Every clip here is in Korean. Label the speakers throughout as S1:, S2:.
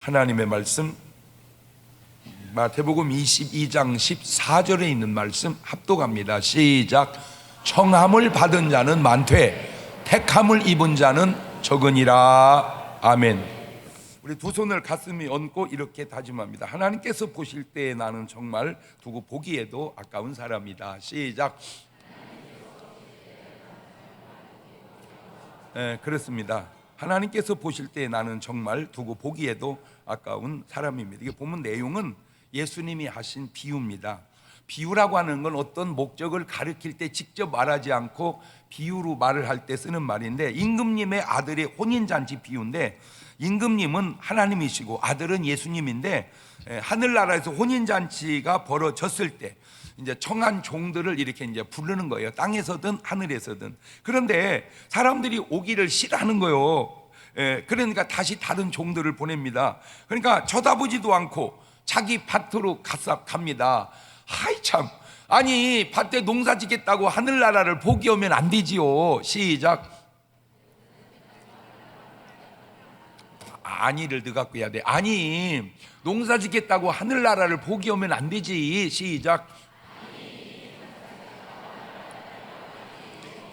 S1: 하나님의 말씀 마태복음 22장 14절에 있는 말씀 합독합니다. 시작. 청함을 받은 자는 많되 택함을 입은 자는 적으니라. 아멘. 우리 두 손을 가슴에 얹고 이렇게 다짐합니다. 하나님께서 보실 때 나는 정말 두고 보기에도 아까운 사람이다. 시작. 그렇습니다. 하나님께서 보실 때 나는 정말 두고 보기에도 아까운 사람입니다. 이게 보면 내용은 예수님이 하신 비유입니다. 비유라고 하는 건 어떤 목적을 가리킬 때 직접 말하지 않고 비유로 말을 할 때 쓰는 말인데, 임금님의 아들의 혼인잔치 비유인데, 임금님은 하나님이시고 아들은 예수님인데, 하늘나라에서 혼인잔치가 벌어졌을 때 이제 청한 종들을 이렇게 이제 부르는 거예요. 땅에서든 하늘에서든. 그런데 사람들이 오기를 싫어하는 거예요. 그러니까 다시 다른 종들을 보냅니다. 그러니까 쳐다보지도 않고 자기 밭으로 갑니다. 하이 참, 아니 밭에 농사 짓겠다고 하늘나라를 보기 오면 안 되지요. 시작. 아니를 더 갖고 해야 돼. 아니 농사 짓겠다고 하늘나라를 보기 오면 안 되지. 시작.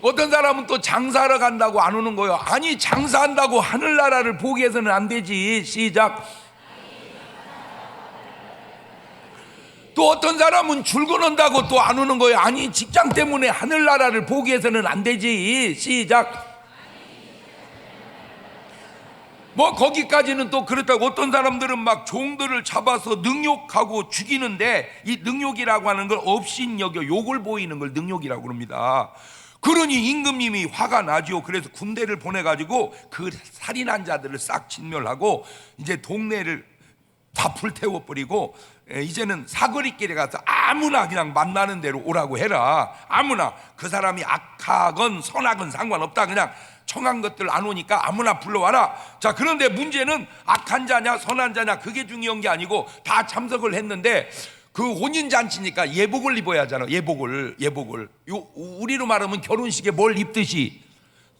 S1: 어떤 사람은 또 장사하러 간다고 안 오는 거예요. 아니 장사한다고 하늘나라를 보기 해서는 안 되지. 시작. 또 어떤 사람은 출근한다고 또 안 오는 거예요. 아니 직장 때문에 하늘나라를 보기 해서는 안 되지. 시작. 뭐 거기까지는 또 그렇다고 어떤 사람들은 막 종들을 잡아서 능욕하고 죽이는데, 이 능욕이라고 하는 걸 업신여겨 욕을 보이는 걸 능욕이라고 그럽니다. 그러니 임금님이 화가 나죠. 그래서 군대를 보내가지고 그 살인한 자들을 싹 진멸하고 이제 동네를 다 불태워버리고, 이제는 사거리길에 가서 아무나 그냥 만나는 대로 오라고 해라. 아무나, 그 사람이 악하건 선하건 상관없다. 그냥 청한 것들 안 오니까 아무나 불러와라. 자, 그런데 문제는 악한 자냐 선한 자냐 그게 중요한 게 아니고 다 참석을 했는데, 그 혼인잔치니까 예복을 입어야 하잖아. 예복을 우리로 말하면 결혼식에 뭘 입듯이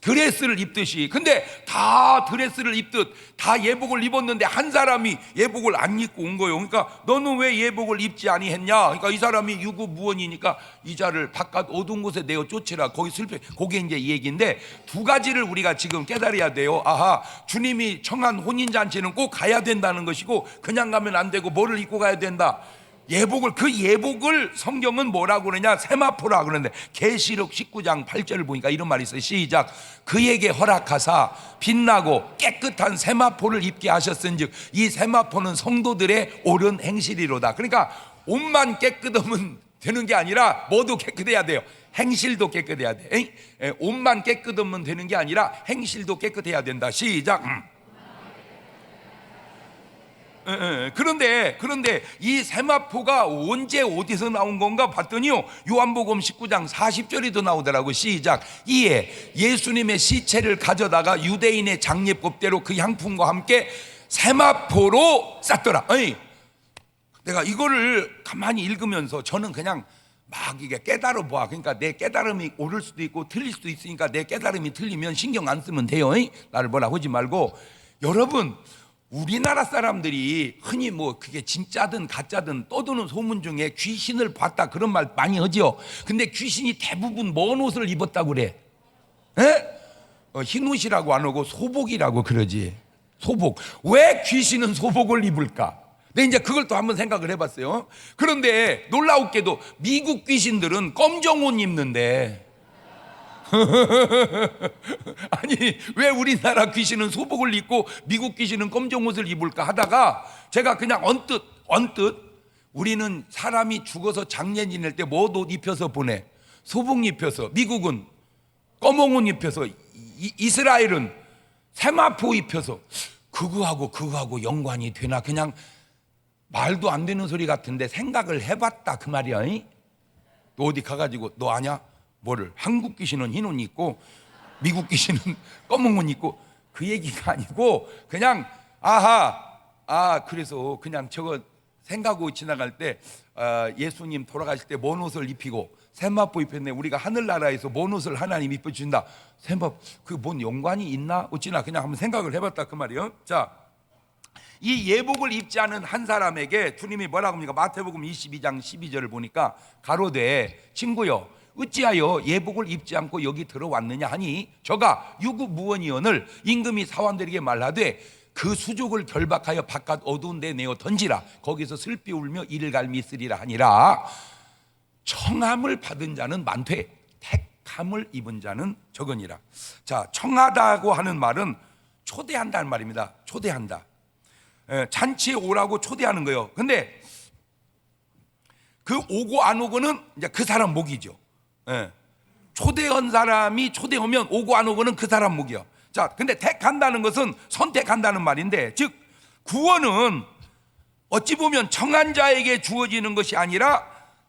S1: 드레스를 입듯이. 근데 다 드레스를 입듯 다 예복을 입었는데 한 사람이 예복을 안 입고 온 거예요. 그러니까 너는 왜 예복을 입지 아니했냐. 그러니까 이 사람이 유구무원이니까 이 자를 바깥 어두운 곳에 내어 쫓으라. 거기 슬퍼. 그게 이제 이 얘기인데, 두 가지를 우리가 지금 깨달아야 돼요. 아하, 주님이 청한 혼인잔치는 꼭 가야 된다는 것이고, 그냥 가면 안 되고 뭐를 입고 가야 된다. 예복을, 그 예복을 성경은 뭐라고 그러냐, 세마포라 그러는데, 계시록 19장 8절을 보니까 이런 말이 있어요. 시작. 그에게 허락하사 빛나고 깨끗한 세마포를 입게 하셨은즉 이 세마포는 성도들의 옳은 행실이로다. 그러니까 옷만 깨끗하면 되는 게 아니라 뭐도 깨끗해야 돼요. 행실도 깨끗해야 돼. 옷만 깨끗하면 되는 게 아니라 행실도 깨끗해야 된다. 시작. 그런데 이 세마포가 언제 어디서 나온 건가 봤더니요, 요한복음 19장 40절에도 나오더라고. 시작. 이에 예수님의 시체를 가져다가 유대인의 장례법대로 그 향품과 함께 세마포로 쌌더라. 내가 이거를 가만히 읽으면서 저는 그냥 막 이게 깨달아 봐. 그러니까 내 깨달음이 옳을 수도 있고 틀릴 수도 있으니까 내 깨달음이 틀리면 신경 안 쓰면 돼요. 나를 뭐라 하지 말고. 여러분, 우리나라 사람들이 흔히 뭐 그게 진짜든 가짜든 떠드는 소문 중에 귀신을 봤다 그런 말 많이 하죠. 근데 귀신이 대부분 뭔 옷을 입었다고 그래? 흰옷이라고 안 하고 소복이라고 그러지. 소복. 왜 귀신은 소복을 입을까? 근데 이제 그걸 또 한번 생각을 해봤어요. 그런데 놀라웠게도 미국 귀신들은 검정 옷 입는데 아니 왜 우리나라 귀신은 소복을 입고 미국 귀신은 검정 옷을 입을까 하다가, 제가 그냥 언뜻 우리는 사람이 죽어서 장례 지낼 때 뭐 옷 입혀서 보내? 소복 입혀서. 미국은 검은 옷 입혀서. 이스라엘은 세마포 입혀서. 그거하고 연관이 되나? 그냥 말도 안 되는 소리 같은데 생각을 해봤다 그 말이야. 너 어디 가가지고 너 아냐? 뭐를? 한국 귀신은 흰 옷 입고 미국 귀신은 검은 옷 입고, 그 얘기가 아니고 그냥 그래서 그냥 저거 생각하고 지나갈 때 예수님 돌아가실 때 뭔 옷을 입히고 세마포 입혔네. 우리가 하늘나라에서 뭔 옷을 하나님 입혀준다. 세마포 그 뭔 연관이 있나 어찌나 그냥 한번 생각을 해봤다 그 말이에요. 자, 이 예복을 입지 않은 한 사람에게 주님이 뭐라고 합니까? 마태복음 22장 12절을 보니까 가로되 친구여 어찌하여 예복을 입지 않고 여기 들어왔느냐 하니 저가 유구무원이언을 임금이 사환들에게 말하되 그 수족을 결박하여 바깥 어두운 데 내어 던지라. 거기서 슬피 울며 이를 갈미 있으리라 하니라. 청함을 받은 자는 많되 택함을 입은 자는 적으니라. 자, 청하다고 하는 말은 초대한다는 말입니다. 초대한다. 잔치에 오라고 초대하는 거예요. 근데 그 오고 안 오고는 이제 그 사람 목이죠. 초대한 사람이 초대하면 오고 안 오고는 그 사람 목이요. 자, 근데 택한다는 것은 선택한다는 말인데, 즉 구원은 어찌 보면 청한 자에게 주어지는 것이 아니라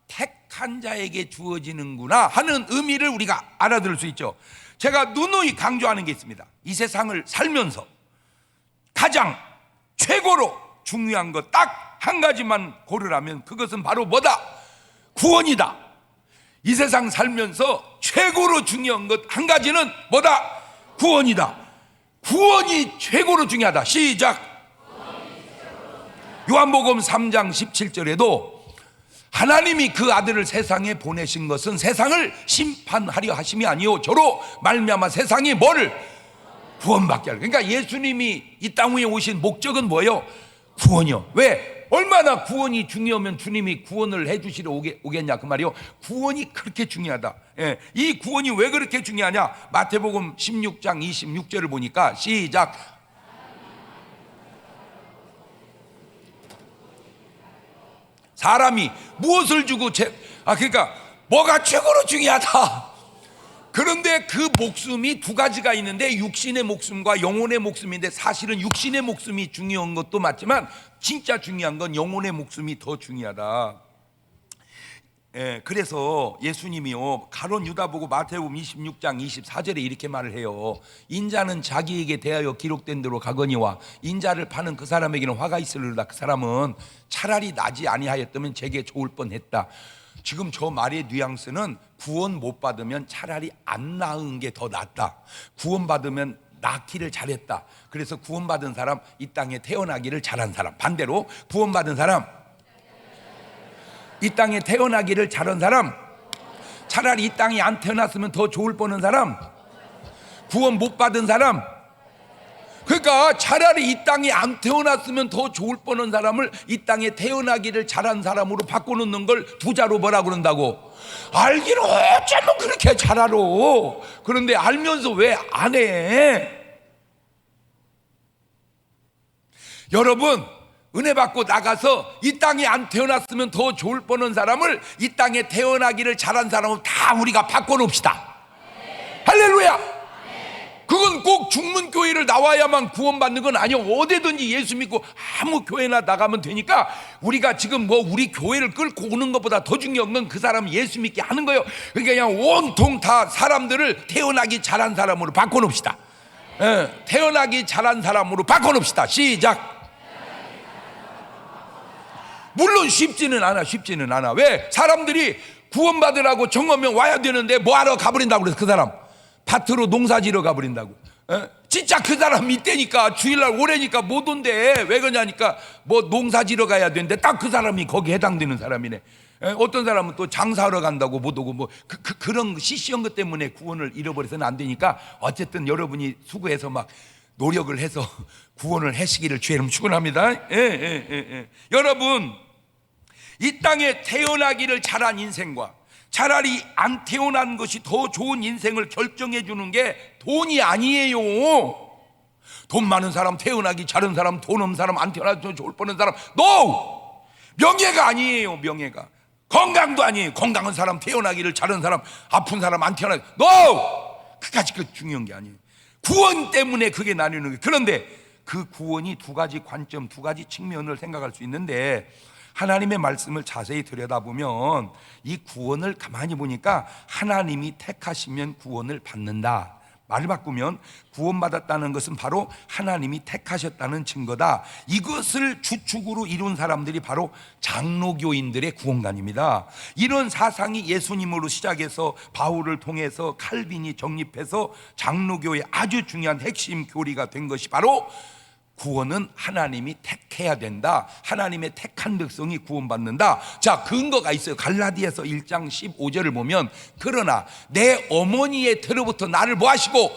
S1: 택한 자에게 주어지는구나 하는 의미를 우리가 알아들을 수 있죠. 제가 누누이 강조하는 게 있습니다. 이 세상을 살면서 가장 최고로 중요한 것 딱 한 가지만 고르라면 그것은 바로 뭐다? 구원이다. 이 세상 살면서 최고로 중요한 것 한 가지는 뭐다? 구원이다. 구원이 최고로 중요하다. 시작. 요한복음 3장 17절에도 하나님이 그 아들을 세상에 보내신 것은 세상을 심판하려 하심이 아니요 저로 말미암아 세상이 뭐를 구원받게 하려. 그러니까 예수님이 이 땅 위에 오신 목적은 뭐예요? 구원이요. 왜? 얼마나 구원이 중요하면 주님이 구원을 해주시러 오겠냐 그 말이요. 구원이 그렇게 중요하다. 이 구원이 왜 그렇게 중요하냐? 마태복음 16장 26절을 보니까 시작. 사람이 무엇을 주고 그러니까 뭐가 최고로 중요하다. 그런데 그 목숨이 두 가지가 있는데 육신의 목숨과 영혼의 목숨인데 사실은 육신의 목숨이 중요한 것도 맞지만 진짜 중요한 건 영혼의 목숨이 더 중요하다. 그래서 예수님이요 가룟 유다 보고 마태복음 26장 24절에 이렇게 말을 해요. 인자는 자기에게 대하여 기록된 대로 가거니와 인자를 파는 그 사람에게는 화가 있으리로다. 그 사람은 차라리 나지 아니하였다면 제게 좋을 뻔했다. 지금 저 말의 뉘앙스는 구원 못 받으면 차라리 안 낳은 게 더 낫다. 구원 받으면 낳기를 잘했다. 그래서 구원받은 사람 이 땅에 태어나기를 잘한 사람. 반대로 구원받은 사람 이 땅에 태어나기를 잘한 사람, 차라리 이 땅에 안 태어났으면 더 좋을 뻔한 사람, 구원 못 받은 사람. 그러니까 차라리 이 땅에 안 태어났으면 더 좋을 뻔한 사람을 이 땅에 태어나기를 잘한 사람으로 바꿔놓는 걸 두자로 뭐라 그런다고? 알기는 어쩌면 그렇게 잘 알아. 그런데 알면서 왜 안 해? 여러분 은혜 받고 나가서 이 땅에 안 태어났으면 더 좋을 뻔한 사람을 이 땅에 태어나기를 잘한 사람을 다 우리가 바꿔놓읍시다. 할렐루야. 그건 꼭 중문교회를 나와야만 구원받는 건 아니요. 어디든지 예수 믿고 아무 교회나 나가면 되니까 우리가 지금 뭐 우리 교회를 끌고 오는 것보다 더 중요한 건 그 사람 예수 믿게 하는 거예요. 그러니까 그냥 온통 다 사람들을 태어나기 잘한 사람으로 바꿔놓읍시다. 태어나기 잘한 사람으로 바꿔놓읍시다. 시작. 물론 쉽지는 않아. 왜? 사람들이 구원받으라고 정하면 와야 되는데 뭐하러 가버린다고 그래서 그 사람 밭으로 농사지러 가버린다고. 진짜 그 사람 이때니까 주일날 오래니까 못 온대. 왜 그러냐니까 뭐 농사지러 가야 되는데 딱 그 사람이 거기에 해당되는 사람이네. 어떤 사람은 또 장사하러 간다고 못 오고 뭐 그런 시시한 것 때문에 구원을 잃어버려서는 안 되니까 어쨌든 여러분이 수고해서 막 노력을 해서 구원을 하시기를 주의 이름 축원합니다. 여러분 이 땅에 태어나기를 잘한 인생과 차라리 안 태어난 것이 더 좋은 인생을 결정해 주는 게 돈이 아니에요. 돈 많은 사람, 태어나기 잘한 사람, 돈 없는 사람, 안 태어나도 좋을 뻔한 사람, NO! 명예가 아니에요. 명예가. 건강도 아니에요. 건강한 사람, 태어나기를 잘한 사람, 아픈 사람, 안 태어나기 NO! 그까지 그 중요한 게 아니에요. 구원 때문에 그게 나뉘는 거예요. 그런데 그 구원이 두 가지 관점, 두 가지 측면을 생각할 수 있는데 하나님의 말씀을 자세히 들여다보면 이 구원을 가만히 보니까 하나님이 택하시면 구원을 받는다. 말을 바꾸면 구원받았다는 것은 바로 하나님이 택하셨다는 증거다. 이것을 주축으로 이룬 사람들이 바로 장로교인들의 구원관입니다. 이런 사상이 예수님으로 시작해서 바울을 통해서 칼빈이 정립해서 장로교의 아주 중요한 핵심 교리가 된 것이 바로 구원은 하나님이 택해야 된다. 하나님의 택한 백성이 구원받는다. 자, 근거가 있어요. 갈라디아서 1장 15절을 보면, 그러나 내 어머니의 태로부터 나를 뭐 하시고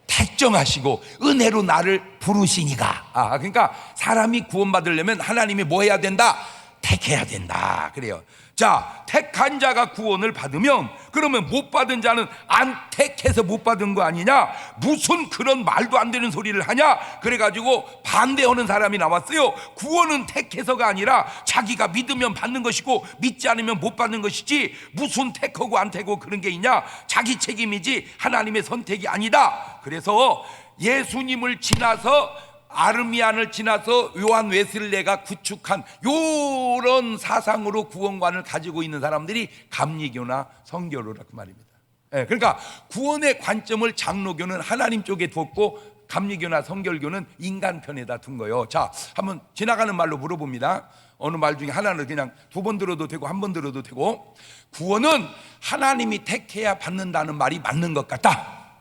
S1: 택정하시고 은혜로 나를 부르시니가. 그러니까 사람이 구원받으려면 하나님이 뭐 해야 된다? 택해야 된다. 그래요. 자, 택한 자가 구원을 받으면, 그러면 못 받은 자는 안 택해서 못 받은 거 아니냐? 무슨 그런 말도 안 되는 소리를 하냐? 그래가지고 반대하는 사람이 나왔어요. 구원은 택해서가 아니라 자기가 믿으면 받는 것이고 믿지 않으면 못 받는 것이지, 무슨 택하고 안 택하고 그런 게 있냐? 자기 책임이지 하나님의 선택이 아니다. 그래서 예수님을 지나서, 아르미안을 지나서 요한 웨슬레가 구축한 요런 사상으로 구원관을 가지고 있는 사람들이 감리교나 성결교라 그 말입니다. 그러니까 구원의 관점을 장로교는 하나님 쪽에 두었고 감리교나 성결교는 인간 편에다 둔 거예요. 자, 한번 지나가는 말로 물어봅니다. 어느 말 중에 하나는 그냥 두 번 들어도 되고 한 번 들어도 되고, 구원은 하나님이 택해야 받는다는 말이 맞는 것 같다.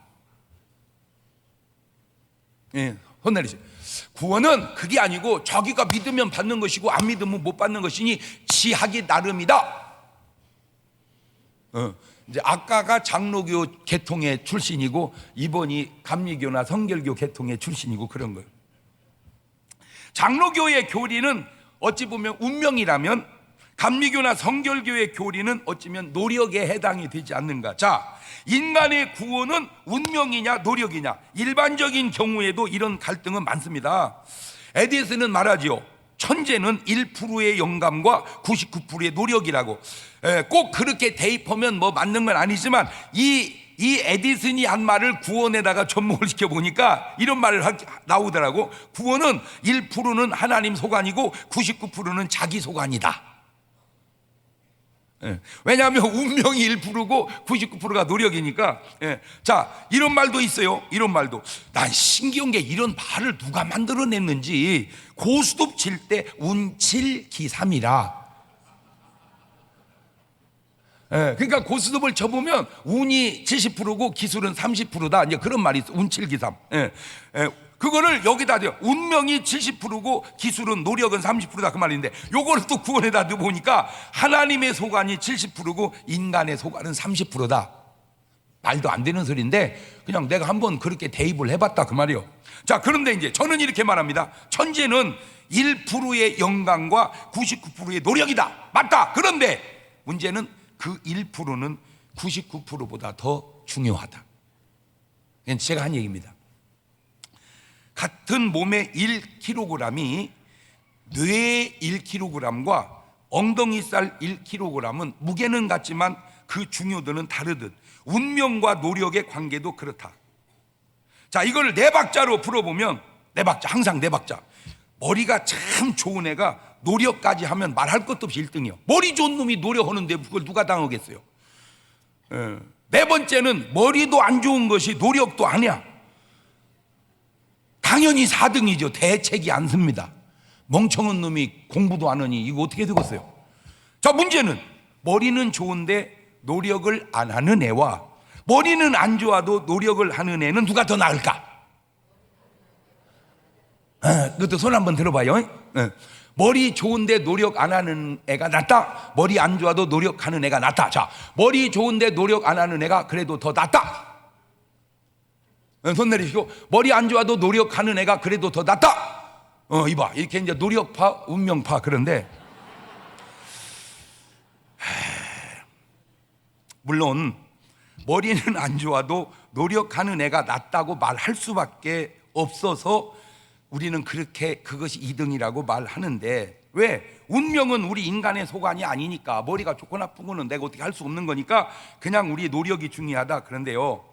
S1: 손 내리세요. 구원은 그게 아니고 자기가 믿으면 받는 것이고 안 믿으면 못 받는 것이니 지하기 나름이다. 이제 아까가 장로교 계통의 출신이고 이번이 감리교나 성결교 계통의 출신이고 그런 거예요. 장로교의 교리는 어찌 보면 운명이라면, 감리교나 성결교의 교리는 어찌면 노력에 해당이 되지 않는가. 자, 인간의 구원은 운명이냐 노력이냐, 일반적인 경우에도 이런 갈등은 많습니다. 에디슨은 말하지요. 천재는 1%의 영감과 99%의 노력이라고. 꼭 그렇게 대입하면 뭐 맞는 건 아니지만, 이 에디슨이 한 말을 구원에다가 접목을 시켜보니까 이런 말을 나오더라고. 구원은 1%는 하나님 소관이고 99%는 자기 소관이다. 왜냐하면 운명이 1%고 99%가 노력이니까. 자, 이런 말도 있어요. 이런 말도, 난 신기한 게 이런 말을 누가 만들어냈는지, 고스톱 칠 때 운칠기삼이라. 그러니까 고스톱을 쳐보면 운이 70%고 기술은 30%다. 이제 그런 말이 있어. 운칠기삼. 그거를 여기다 대요. 운명이 70%고 기술은 노력은 30%다 그 말인데, 요거를 또 구원에다 넣어보니까 하나님의 소관이 70%고 인간의 소관은 30%다. 말도 안 되는 소리인데 그냥 내가 한번 그렇게 대입을 해봤다 그 말이요. 자, 그런데 이제 저는 이렇게 말합니다. 천재는 1%의 영광과 99%의 노력이다. 맞다. 그런데 문제는 그 1%는 99%보다 더 중요하다. 이건 제가 한 얘기입니다. 같은 몸의 1kg이 뇌의 1kg과 엉덩이살 1kg은 무게는 같지만 그 중요도는 다르듯 운명과 노력의 관계도 그렇다. 자, 이걸 네 박자로 풀어보면, 네 박자, 항상 네 박자. 머리가 참 좋은 애가 노력까지 하면 말할 것도 없이 1등이요. 머리 좋은 놈이 노력하는데 그걸 누가 당하겠어요? 네 번째는 머리도 안 좋은 것이 노력도 아니야. 당연히 4등이죠. 대책이 안 씁니다. 멍청한 놈이 공부도 안 하니 이거 어떻게 되겠어요? 자, 문제는 머리는 좋은데 노력을 안 하는 애와 머리는 안 좋아도 노력을 하는 애는 누가 더 나을까? 그것도 손 한번 들어봐요. 머리 좋은데 노력 안 하는 애가 낫다. 머리 안 좋아도 노력하는 애가 낫다. 자, 머리 좋은데 노력 안 하는 애가 그래도 더 낫다. 손 내리시고, 머리 안 좋아도 노력하는 애가 그래도 더 낫다. 이봐, 이렇게 이제 노력파, 운명파. 그런데 물론 머리는 안 좋아도 노력하는 애가 낫다고 말할 수밖에 없어서 우리는 그렇게 그것이 2등이라고 말하는데, 왜? 운명은 우리 인간의 소관이 아니니까, 머리가 좋고 나쁜 거는 내가 어떻게 할 수 없는 거니까 그냥 우리 노력이 중요하다. 그런데요,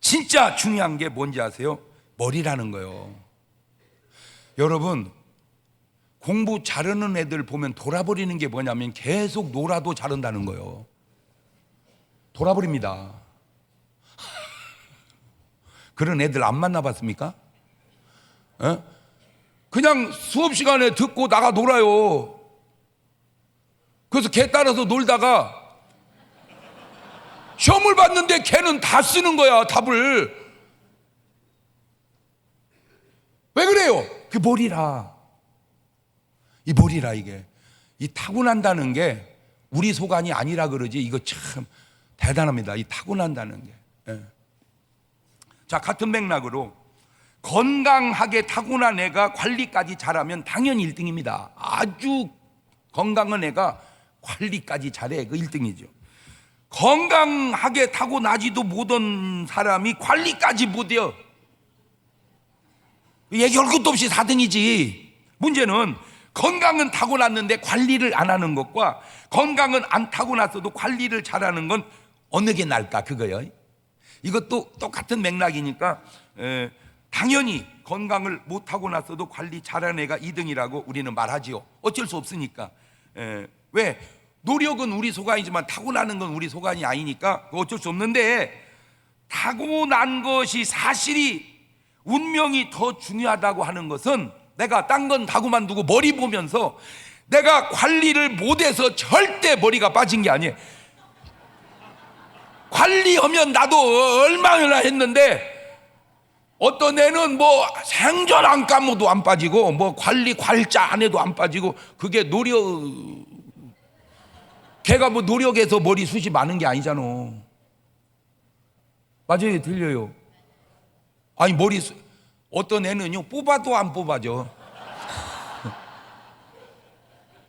S1: 진짜 중요한 게 뭔지 아세요? 머리라는 거예요. 여러분, 공부 잘하는 애들 보면 돌아버리는 게 뭐냐면 계속 놀아도 잘한다는 거예요. 돌아버립니다. 그런 애들 안 만나봤습니까? 그냥 수업 시간에 듣고 나가 놀아요. 그래서 걔 따라서 놀다가 시험을 봤는데 걔는 다 쓰는 거야, 답을. 왜 그래요? 그 버리라. 이 버리라. 이게 이 타고난다는 게 우리 소관이 아니라 그러지. 이거 참 대단합니다. 이 타고난다는 게. 예. 자, 같은 맥락으로 건강하게 타고난 애가 관리까지 잘하면 당연히 1등입니다. 아주 건강한 애가 관리까지 잘해. 그 1등이죠. 건강하게 타고나지도 못한 사람이 관리까지 못해요. 얘기할 것도 없이 4등이지. 문제는 건강은 타고났는데 관리를 안 하는 것과 건강은 안 타고났어도 관리를 잘하는 건 어느 게 나을까, 그거요. 이것도 똑같은 맥락이니까 당연히 건강을 못 타고났어도 관리 잘하는 애가 2등이라고 우리는 말하지요. 어쩔 수 없으니까. 왜? 노력은 우리 소관이지만 타고나는 건 우리 소관이 아니니까 어쩔 수 없는데, 타고난 것이 사실이 운명이 더 중요하다고 하는 것은 내가 딴 건 다 그만두고 머리 보면서 내가 관리를 못해서 절대 머리가 빠진 게 아니에요. 관리하면 나도 얼마나 했는데 어떤 애는 뭐 생전 안 감아도 안 빠지고 뭐 관리 괄자 안 해도 안 빠지고, 그게 노력, 걔가 뭐 노력해서 머리숱이 많은 게 아니잖아. 맞아요? 들려요? 아니 어떤 애는요 뽑아도 안 뽑아져.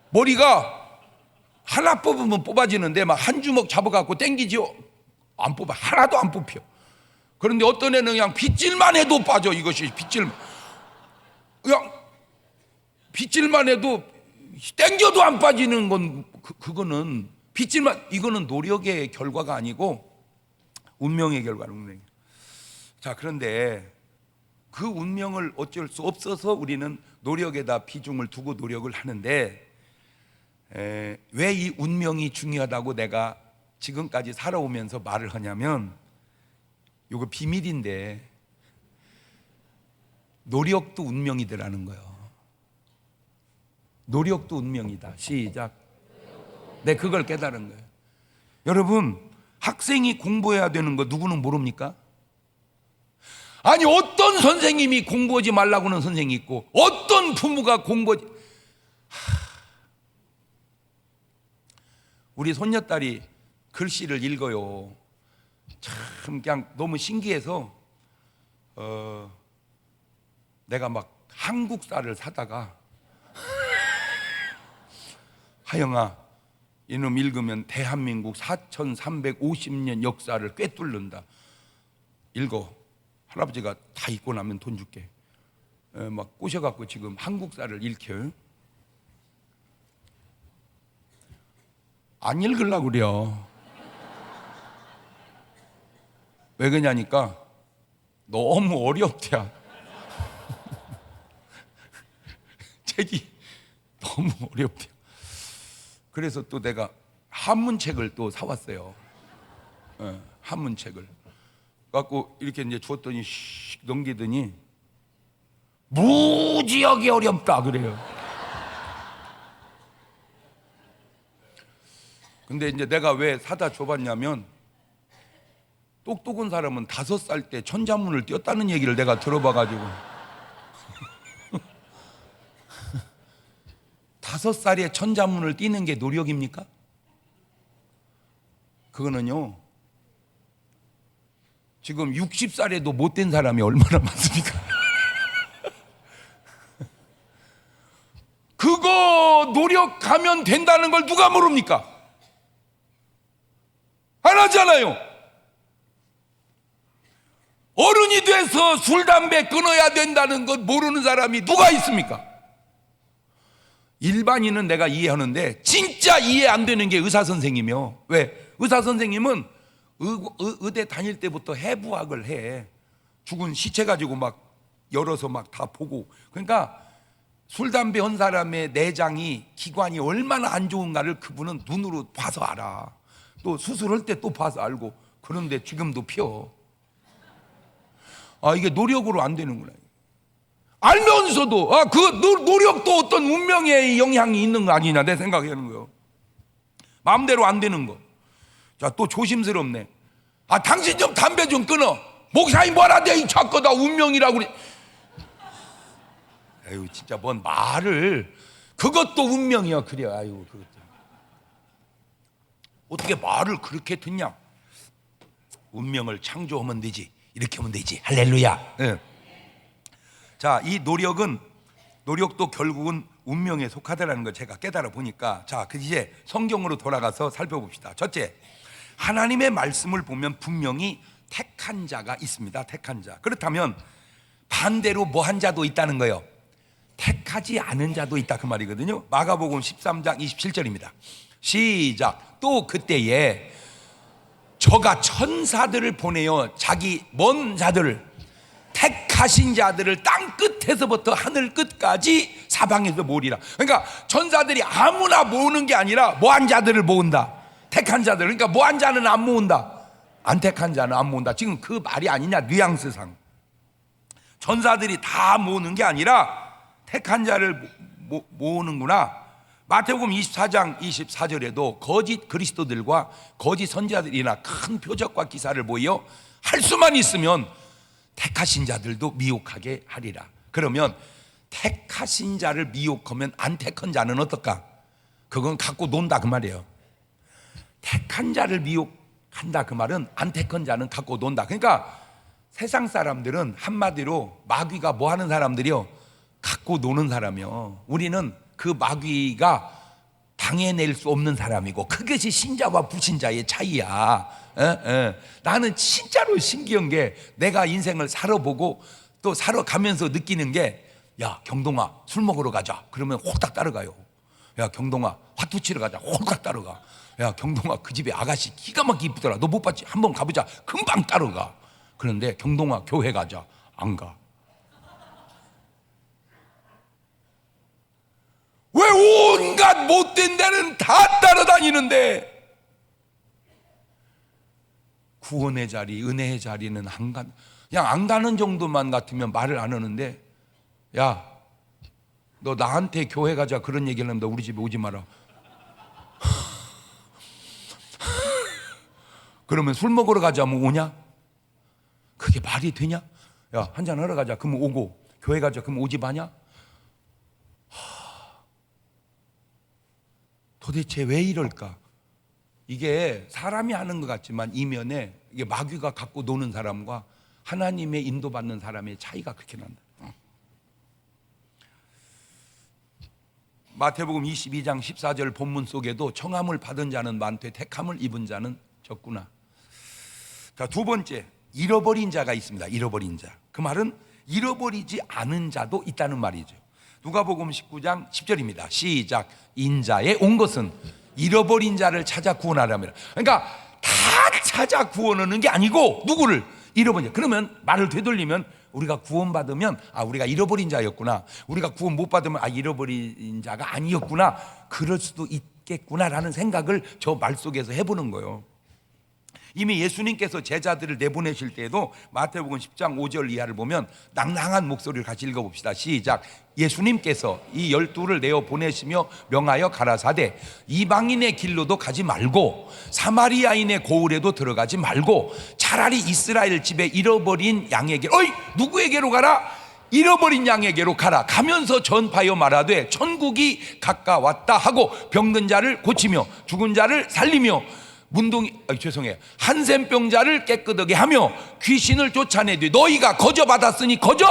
S1: 머리가 하나 뽑으면 뽑아지는데 막 한 주먹 잡아갖고 땡기지요. 안 뽑아. 하나도 안 뽑혀. 그런데 어떤 애는 그냥 빗질만 해도 빠져. 이것이 빗질, 그냥 빗질만 해도 땡겨도 안 빠지는 건 그거는 빗질만, 이거는 노력의 결과가 아니고 운명의 결과는 운명. 자, 그런데 그 운명을 어쩔 수 없어서 우리는 노력에다 비중을 두고 노력을 하는데, 왜 이 운명이 중요하다고 내가 지금까지 살아오면서 말을 하냐면, 이거 비밀인데 노력도 운명이더라는 거예요. 노력도 운명이다. 시작. 네, 그걸 깨달은 거예요. 여러분, 학생이 공부해야 되는 거 누구는 모릅니까? 아니, 어떤 선생님이 공부하지 말라고 하는 선생님이 있고 어떤 부모가 공부하지. 우리 손녀딸이 글씨를 읽어요. 참 그냥 너무 신기해서 내가 막 한국사를 사다가 하영아, 이놈 읽으면 대한민국 4350년 역사를 꿰뚫는다. 읽어. 할아버지가 다 읽고 나면 돈 줄게. 막 꼬셔갖고 지금 한국사를 읽혀요. 안 읽으려고 그래요. 왜 그러냐니까 너무 어렵대요. 책이 너무 어렵대요. 그래서 또 내가 한문책을 또 사왔어요. 한문책을 갖고 이렇게 이제 주었더니 씩 넘기더니 무지하게 어렵다 그래요. 근데 이제 내가 왜 사다 줘봤냐면, 똑똑한 사람은 5살 때 천자문을 띄었다는 얘기를 내가 들어봐가지고 5살에 천자문을 띄는 게 노력입니까? 그거는요, 지금 60살에도 못된 사람이 얼마나 많습니까? 그거 노력하면 된다는 걸 누가 모릅니까? 안 하잖아요. 어른이 돼서 술, 담배 끊어야 된다는 것 모르는 사람이 누가 있습니까? 일반인은 내가 이해하는데 진짜 이해 안 되는 게 의사 선생님이요. 왜? 의사 선생님은 의대 다닐 때부터 해부학을 해. 죽은 시체 가지고 막 열어서 막 다 보고. 그러니까 술, 담배 한 사람의 내장이, 기관이 얼마나 안 좋은가를 그분은 눈으로 봐서 알아. 또 수술할 때 또 봐서 알고. 그런데 지금도 펴. 아, 이게 노력으로 안 되는구나. 알면서도 그 노력도 어떤 운명의 영향이 있는 거 아니냐 내 생각하는 거예요. 마음대로 안 되는 거. 자, 또 조심스럽네. 당신 좀 담배 좀 끊어. 목사님 뭐라 돼, 이 자꾸 다 운명이라고 그래. 아유 진짜 뭔 말을, 그것도 운명이야. 그래. 아유 그것도 어떻게 말을 그렇게 듣냐. 운명을 창조하면 되지, 이렇게 하면 되지. 할렐루야. 네. 자, 이 노력도 결국은 운명에 속하다라는 걸 제가 깨달아 보니까, 자, 이제 성경으로 돌아가서 살펴봅시다. 첫째, 하나님의 말씀을 보면 분명히 택한 자가 있습니다. 택한 자. 그렇다면 반대로 뭐한 자도 있다는 거예요. 택하지 않은 자도 있다, 그 말이거든요. 마가복음 13장 27절입니다. 시작. 또 그때에 저가 천사들을 보내어 자기 먼 자들을, 택하신 자들을 땅 끝에서부터 하늘 끝까지 사방에서 모으리라. 그러니까 천사들이 아무나 모으는 게 아니라 뭐한 자들을 모은다. 택한 자들. 그러니까 뭐한 자는 안 모은다, 안 택한 자는 안 모은다. 지금 그 말이 아니냐, 뉘앙스상. 천사들이 다 모으는 게 아니라 택한 자를 모으는구나. 마태복음 24장 24절에도 거짓 그리스도들과 거짓 선지자들이나 큰 표적과 기사를 보여 할 수만 있으면 택하신 자들도 미혹하게 하리라. 그러면 택하신 자를 미혹하면 안 택한 자는 어떨까? 그건 갖고 논다, 그 말이에요. 택한 자를 미혹한다, 그 말은 안 택한 자는 갖고 논다. 그러니까 세상 사람들은 한마디로 마귀가 뭐 하는 사람들이요? 갖고 노는 사람이요. 우리는 그 마귀가 당해낼 수 없는 사람이고, 그것이 신자와 불신자의 차이야. 나는 진짜로 신기한 게, 내가 인생을 살아보고 또 살아가면서 느끼는 게, 야 경동아 술 먹으러 가자 그러면 홀딱 따라가요. 야 경동아 화투 치러 가자, 홀딱 따라가. 야 경동아 그 집에 아가씨 기가 막히게 이쁘더라, 너 못 봤지? 한번 가보자, 금방 따라가. 그런데 경동아 교회 가자, 안 가. 왜 온갖 못된 데는 다 따라다니는데 구원의 자리, 은혜의 자리는 안 가. 그냥 안 가는 정도만 같으면 말을 안 하는데, 야 너 나한테 교회 가자 그런 얘기를 하면 너 우리 집에 오지 마라. 그러면 술 먹으러 가자면 오냐? 그게 말이 되냐? 야 한잔 하러 가자 그러면 오고, 교회 가자 그러면 오지 마냐? 도대체 왜 이럴까? 이게 사람이 하는 것 같지만 이면에 이게 마귀가 갖고 노는 사람과 하나님의 인도받는 사람의 차이가 그렇게 난다. 마태복음 22장 14절 본문 속에도 청함을 받은 자는 많되 택함을 입은 자는 적구나. 자, 두 번째, 잃어버린 자가 있습니다. 잃어버린 자. 그 말은 잃어버리지 않은 자도 있다는 말이죠. 누가복음 19장 10절입니다. 시작. 인자에 온 것은 잃어버린 자를 찾아 구원하려면. 그러니까 다 찾아 구원하는 게 아니고 누구를? 잃어버린 자. 그러면 말을 되돌리면 우리가 구원받으면 우리가 잃어버린 자였구나, 우리가 구원 못 받으면 잃어버린 자가 아니었구나, 그럴 수도 있겠구나라는 생각을 저 말 속에서 해보는 거예요. 이미 예수님께서 제자들을 내보내실 때에도 마태복음 10장 5절 이하를 보면 낭낭한 목소리를 같이 읽어봅시다. 시작. 예수님께서 이 12를 내어 보내시며 명하여 가라사대 이방인의 길로도 가지 말고 사마리아인의 고을에도 들어가지 말고 차라리 이스라엘 집에 잃어버린 양에게, 누구에게로 가라? 잃어버린 양에게로 가라. 가면서 전파하여 말하되 천국이 가까웠다 하고 병든 자를 고치며 죽은 자를 살리며 한센병자를 깨끗하게 하며 귀신을 쫓아내되 너희가 거저 받았으니 거저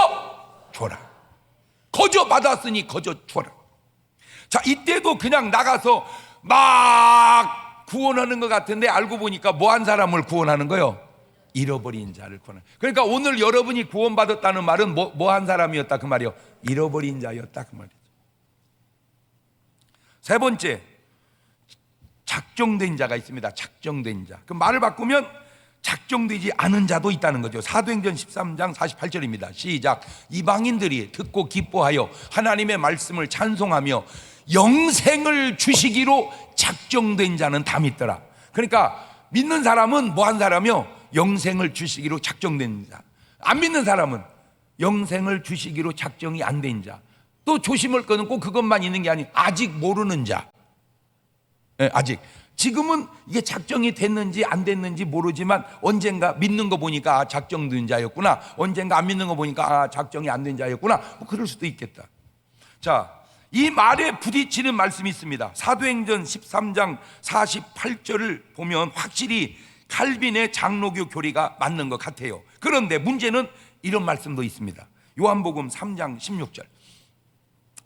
S1: 줘라. 거저 받았으니 거저 줘라. 자, 이때도 그냥 나가서 막 구원하는 것 같은데 알고 보니까 뭐한 사람을 구원하는 거예요? 잃어버린 자를 구원하는. 그러니까 오늘 여러분이 구원받았다는 말은 뭐한 사람이었다 그 말이요? 잃어버린 자였다 그 말이죠. 세 번째, 작정된 자가 있습니다. 작정된 자. 그 말을 바꾸면 작정되지 않은 자도 있다는 거죠. 사도행전 13장 48절입니다. 시작. 이방인들이 듣고 기뻐하여 하나님의 말씀을 찬송하며 영생을 주시기로 작정된 자는 다 믿더라. 그러니까 믿는 사람은 뭐한 사람이요? 영생을 주시기로 작정된 자. 안 믿는 사람은 영생을 주시기로 작정이 안 된 자. 또 조심할 거는 꼭 그것만 있는 게 아니고 아직 모르는 자. 아직 지금은 이게 작정이 됐는지 안 됐는지 모르지만 언젠가 믿는 거 보니까 작정된 자였구나, 언젠가 안 믿는 거 보니까 작정이 안 된 자였구나, 뭐 그럴 수도 있겠다. 자, 이 말에 부딪히는 말씀이 있습니다. 사도행전 13장 48절을 보면 확실히 칼빈의 장로교 교리가 맞는 것 같아요. 그런데 문제는 이런 말씀도 있습니다. 요한복음 3장 16절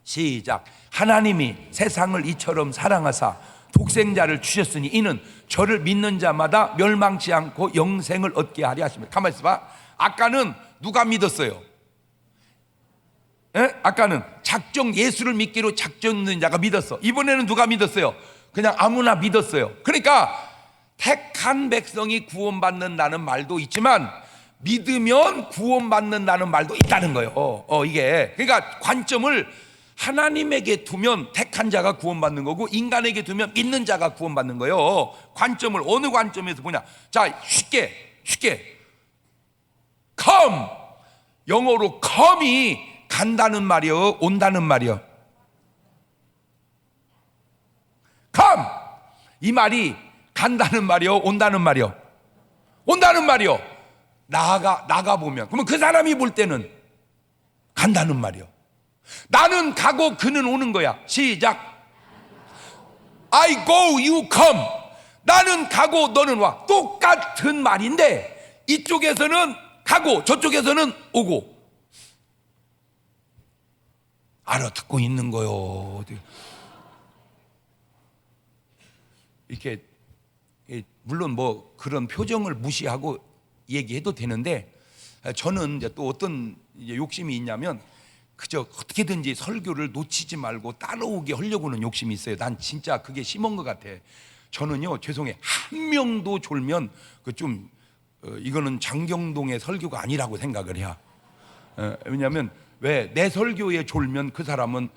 S1: 시작. 하나님이 세상을 이처럼 사랑하사 독생자를 주셨으니 이는 저를 믿는 자마다 멸망치 않고 영생을 얻게 하려 하십니다. 가만히 있어봐. 아까는 누가 믿었어요? 아까는 예수를 믿기로 작정된 자가 믿었어. 이번에는 누가 믿었어요? 그냥 아무나 믿었어요. 그러니까 택한 백성이 구원받는다는 말도 있지만 믿으면 구원받는다는 말도 있다는 거예요. 이게 그러니까 관점을 하나님에게 두면 택한 자가 구원받는 거고 인간에게 두면 믿는 자가 구원받는 거예요. 관점을 어느 관점에서 보냐. 자, 쉽게 come, 영어로 come이 간다는 말이요, 온다는 말이요? come, 이 말이 간다는 말이요, 온다는 말이요? 온다는 말이요. 나가 보면, 그러면 그 사람이 볼 때는 간다는 말이요. 나는 가고 그는 오는 거야. 시작. I go, you come. 나는 가고 너는 와. 똑같은 말인데 이쪽에서는 가고 저쪽에서는 오고. 알아듣고 있는 거요. 이렇게 물론 뭐 그런 표정을 무시하고 얘기해도 되는데 저는 이제 또 어떤 욕심이 있냐면 그저 어떻게든지 설교를 놓치지 말고 따라오게 하려고는 욕심이 있어요. 난 진짜 그게 심한 것 같아. 저는요, 죄송해, 한 명도 졸면 이거는 장경동의 설교가 아니라고 생각을 해요. 왜냐하면 왜 내 설교에 졸면 그 사람은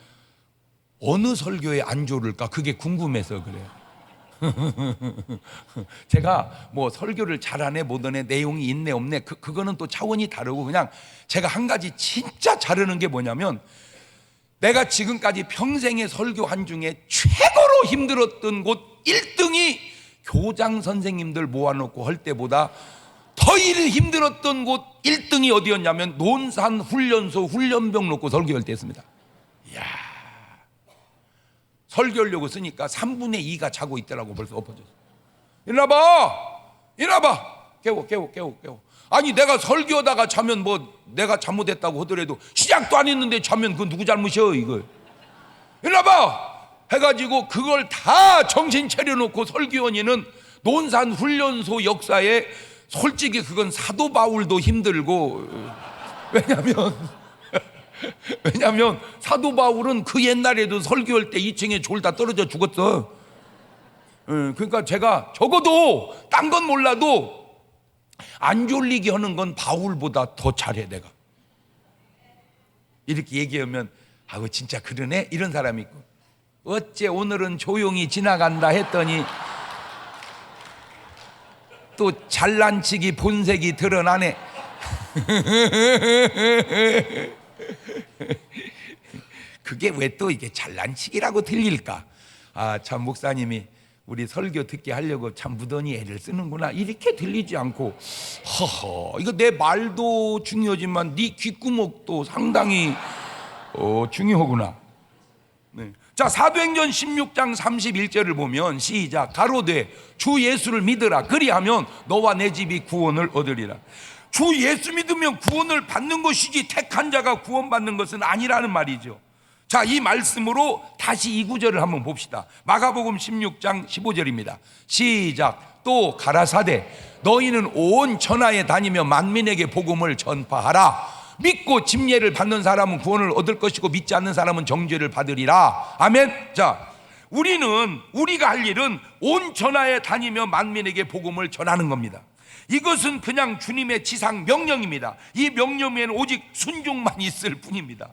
S1: 어느 설교에 안 졸을까 그게 궁금해서 그래요. 제가 뭐 설교를 잘하네 못하네 내용이 있네 없네 그거는 또 차원이 다르고 그냥 제가 한 가지 진짜 잘하는 게 뭐냐면 내가 지금까지 평생의 설교한 중에 최고로 힘들었던 곳 1등이 교장 선생님들 모아놓고 할 때보다 더 힘들었던 곳 1등이 어디였냐면 논산 훈련소 훈련병 놓고 설교할 때였습니다. 이야, 설교하려고 쓰니까 3분의 2가 자고 있더라고. 벌써 엎어졌어. 일어나봐. 깨워. 아니 내가 설교하다가 자면 뭐 내가 잘못했다고 하더라도 시작도 안 했는데 자면 그건 누구 잘못이야 이거. 일어나봐 해가지고 그걸 다 정신 차려놓고 설교원이는 논산 훈련소 역사에 솔직히 그건 사도 바울도 힘들고 왜냐면 사도 바울은 그 옛날에도 설교할 때 2층에 졸다 떨어져 죽었어. 그러니까 제가 적어도 딴 건 몰라도 안 졸리게 하는 건 바울보다 더 잘해. 내가 이렇게 얘기하면 아우 진짜 그러네 이런 사람이 있고 어째 오늘은 조용히 지나간다 했더니 또 잘난치기 본색이 드러나네. 그게 왜 또 이게 잘난치기라고 들릴까? 아, 참 목사님이 우리 설교 듣게 하려고 참 무던히 애를 쓰는구나 이렇게 들리지 않고 허허 이거 내 말도 중요하지만 네 귓구멍도 상당히 중요하구나. 네. 자, 사도행전 16장 31절을 보면 시작. 가로되 주 예수를 믿으라 그리하면 너와 내 집이 구원을 얻으리라. 주 예수 믿으면 구원을 받는 것이지 택한 자가 구원받는 것은 아니라는 말이죠. 자, 이 말씀으로 다시 이 구절을 한번 봅시다. 마가복음 16장 15절입니다. 시작. 또 가라사대 너희는 온 천하에 다니며 만민에게 복음을 전파하라. 믿고 침례를 받는 사람은 구원을 얻을 것이고 믿지 않는 사람은 정죄를 받으리라. 아멘. 자, 우리가 할 일은 온 천하에 다니며 만민에게 복음을 전하는 겁니다. 이것은 그냥 주님의 지상 명령입니다. 이 명령에는 오직 순종만 있을 뿐입니다.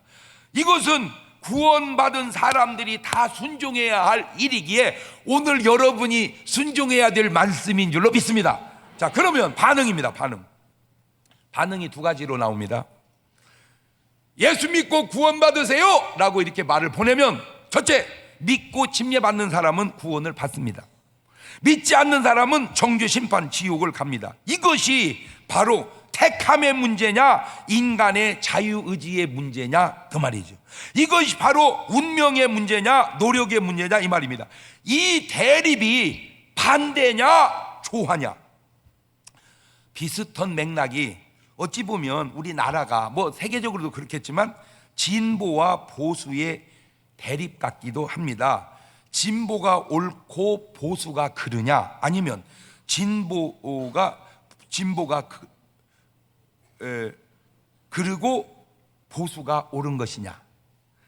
S1: 이것은 구원받은 사람들이 다 순종해야 할 일이기에 오늘 여러분이 순종해야 될 말씀인 줄로 믿습니다. 자, 그러면 반응입니다. 반응이 두 가지로 나옵니다. 예수 믿고 구원받으세요 라고 이렇게 말을 보내면 첫째, 믿고 침례받는 사람은 구원을 받습니다. 믿지 않는 사람은 정죄 심판 지옥을 갑니다. 이것이 바로 택함의 문제냐, 인간의 자유의지의 문제냐, 그 말이죠. 이것이 바로 운명의 문제냐, 노력의 문제냐, 이 말입니다. 이 대립이 반대냐, 조화냐. 비슷한 맥락이 어찌 보면 우리나라가 뭐 세계적으로도 그렇겠지만 진보와 보수의 대립 같기도 합니다. 진보가 옳고 보수가 그르냐, 아니면 진보가 그르고 보수가 옳은 것이냐,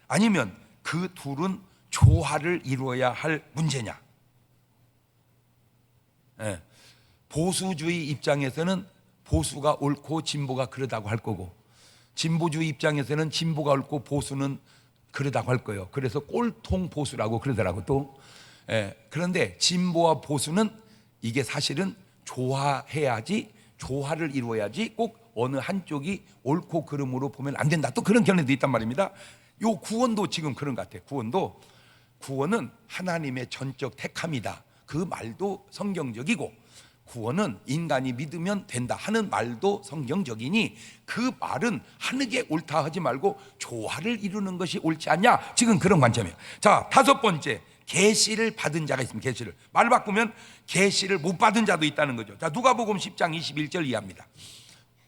S1: 아니면 그 둘은 조화를 이루어야 할 문제냐. 보수주의 입장에서는 보수가 옳고 진보가 그르다고 할 거고, 진보주의 입장에서는 진보가 옳고 보수는 그러다고 할 거예요. 그래서 꼴통 보수라고 그러더라고 또. 그런데 진보와 보수는 이게 사실은 조화해야지, 조화를 이루어야지 꼭 어느 한쪽이 옳고 그름으로 보면 안 된다, 또 그런 견해도 있단 말입니다. 요 구원도 지금 그런 것 같아요. 구원은 하나님의 전적 택함이다, 그 말도 성경적이고, 구원은 인간이 믿으면 된다 하는 말도 성경적이니 그 말은 하는 게 옳다 하지 말고 조화를 이루는 것이 옳지 않냐, 지금 그런 관점이에요. 자, 다섯 번째, 계시를 받은 자가 있습니다. 계시를, 말 바꾸면 계시를 못 받은 자도 있다는 거죠. 자, 누가복음 10장 21절 이해합니다.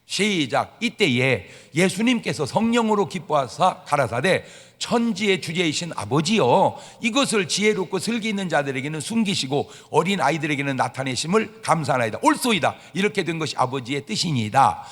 S1: 시작. 이때에 예수님께서 성령으로 기뻐하사 가라사대, 천지의 주제이신 아버지여, 이것을 지혜롭고 슬기 있는 자들에게는 숨기시고 어린 아이들에게는 나타내심을 감사하나이다. 옳소이다. 이렇게 된 것이 아버지의 뜻이니이다.